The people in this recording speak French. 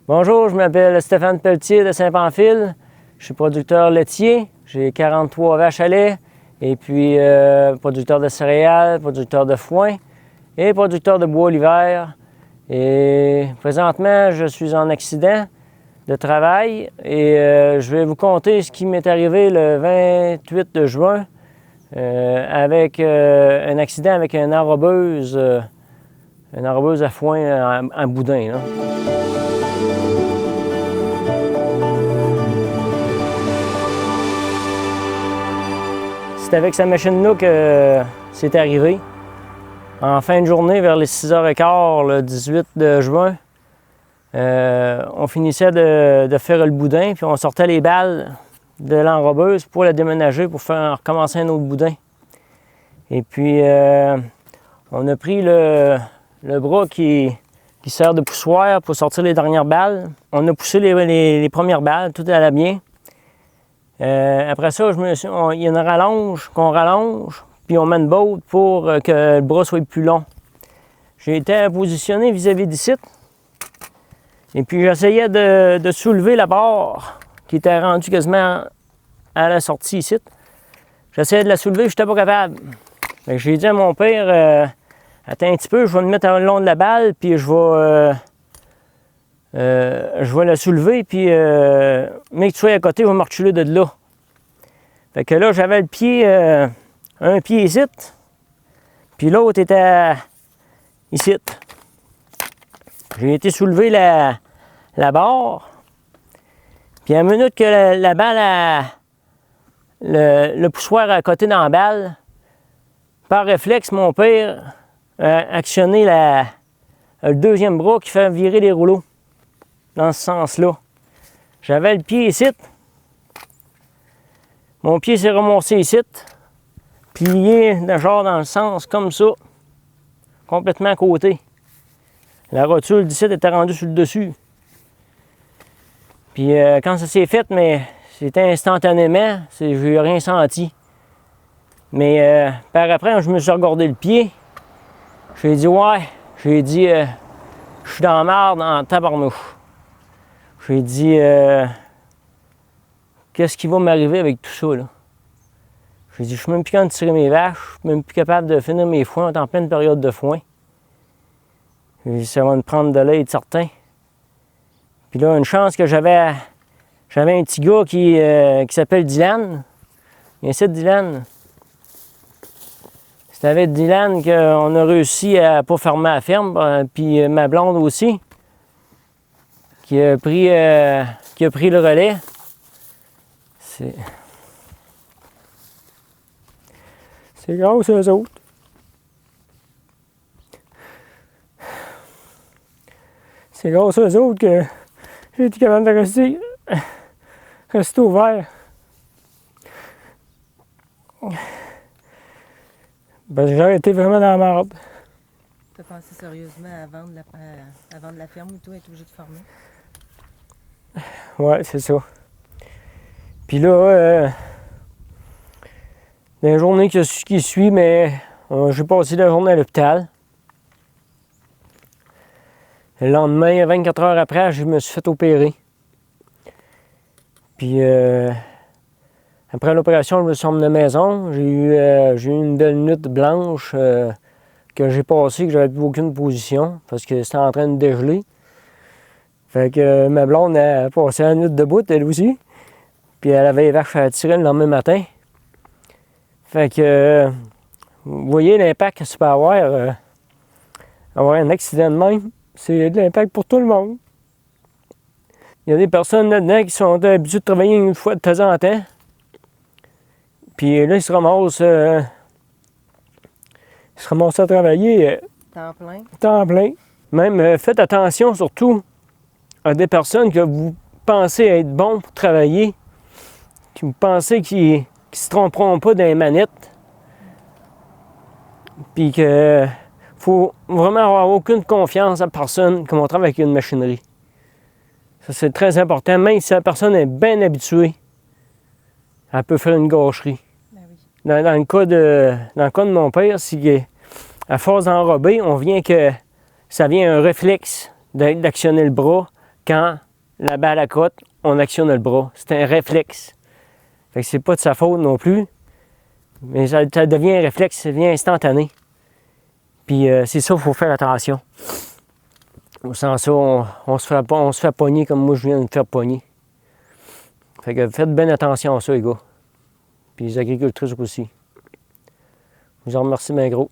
Bonjour, je m'appelle Stéphane Pelletier de Saint-Pamphile. Je suis producteur laitier. J'ai 43 vaches à lait et puis producteur de céréales, producteur de foin et producteur de bois l'hiver. Et présentement, je suis en accident de travail et je vais vous conter ce qui m'est arrivé le 28 de juin avec un accident avec une enrobeuse à foin en boudin. Là. C'est avec sa machine-là que c'est arrivé. En fin de journée, vers les 6h15, le 18 de juin, on finissait de faire le boudin, puis on sortait les balles de l'enrobeuse pour la déménager, pour faire recommencer un autre boudin. Et puis, on a pris le bras qui sert de poussoir pour sortir les dernières balles. On a poussé les premières balles, tout allait bien. Après ça, il y a une rallonge qu'on rallonge, puis on met une botte pour que le bras soit plus long. J'ai été positionné vis-à-vis d'ici. Et puis j'essayais de soulever la barre qui était rendue quasiment à la sortie ici. J'essayais de la soulever, je n'étais pas capable. J'ai dit à mon père, attends un petit peu, je vais me mettre le long de la balle, puis je vais la soulever, puis mais que tu sois à côté, je vais me reculer de là. Fait que là, j'avais le pied, un pied ici, puis l'autre était ici. J'ai été soulever la barre, puis à la minute que la balle, le poussoir à côté dans la balle, par réflexe, mon père a actionné le deuxième bras qui fait virer les rouleaux. Dans ce sens-là. J'avais le pied ici. Mon pied s'est remonté ici, plié genre dans le sens comme ça, complètement à côté. La rotule d'ici était rendue sur le dessus. Puis quand ça s'est fait, mais c'était instantanément, j'ai rien senti. Mais par après, je me suis regardé le pied. J'ai dit, je suis dans la merde en tabarnouche. J'ai dit, qu'est-ce qui va m'arriver avec tout ça, là? J'ai dit, je suis même plus capable de tirer mes vaches, je suis même plus capable de finir mes foins, on est en pleine période de foin. J'ai dit, ça va me prendre de l'aide, certain. Puis là, une chance que j'avais un petit gars qui s'appelle Dylan. Il y a ici Dylan. C'est avec Dylan qu'on a réussi à pas fermer la ferme, puis ma blonde aussi. Qui a pris le relais. C'est grâce aux autres. C'est grâce aux autres que j'ai été capable de rester ouvert. Parce que j'aurais été vraiment dans la merde. Tu as pensé sérieusement à vendre la ferme ou toi, être obligé de fermer? Oui, c'est ça. Puis là, dans la journée qui suit, mais j'ai passé la journée à l'hôpital. Le lendemain, 24 heures après, je me suis fait opérer. Puis après l'opération, je me suis emmené à la maison. J'ai eu une belle nuit blanche que j'ai passée, que j'avais plus aucune position parce que c'était en train de dégeler. Fait que ma blonde a passé la nuit debout, elle aussi. Puis elle avait les vaches à tirer le lendemain matin. Fait que, vous voyez l'impact que ça peut avoir un accident de même. C'est de l'impact pour tout le monde. Il y a des personnes là-dedans qui sont habituées de travailler une fois de temps en temps. Puis là, ils se ramassent à travailler temps plein. Même faites attention surtout à des personnes que vous pensez être bons pour travailler, qui vous pensez qu'ils ne se tromperont pas dans les manettes, puis qu'il faut vraiment avoir aucune confiance à personne quand on travaille avec une machinerie. Ça, c'est très important. Même si la personne est bien habituée, elle peut faire une gâcherie. Ben oui. Dans le cas de mon père, c'est qu'à force d'enrober, ça vient un réflexe d'actionner le bras, quand la balle accote, on actionne le bras. C'est un réflexe. Fait que c'est pas de sa faute non plus, mais ça devient un réflexe, ça devient instantané. Puis c'est ça, il faut faire attention. Sans ça, on se fait pogner comme moi je viens de me faire pogner. Fait que faites bien attention à ça, les gars. Puis les agricultrices aussi. Je vous en remercie bien gros.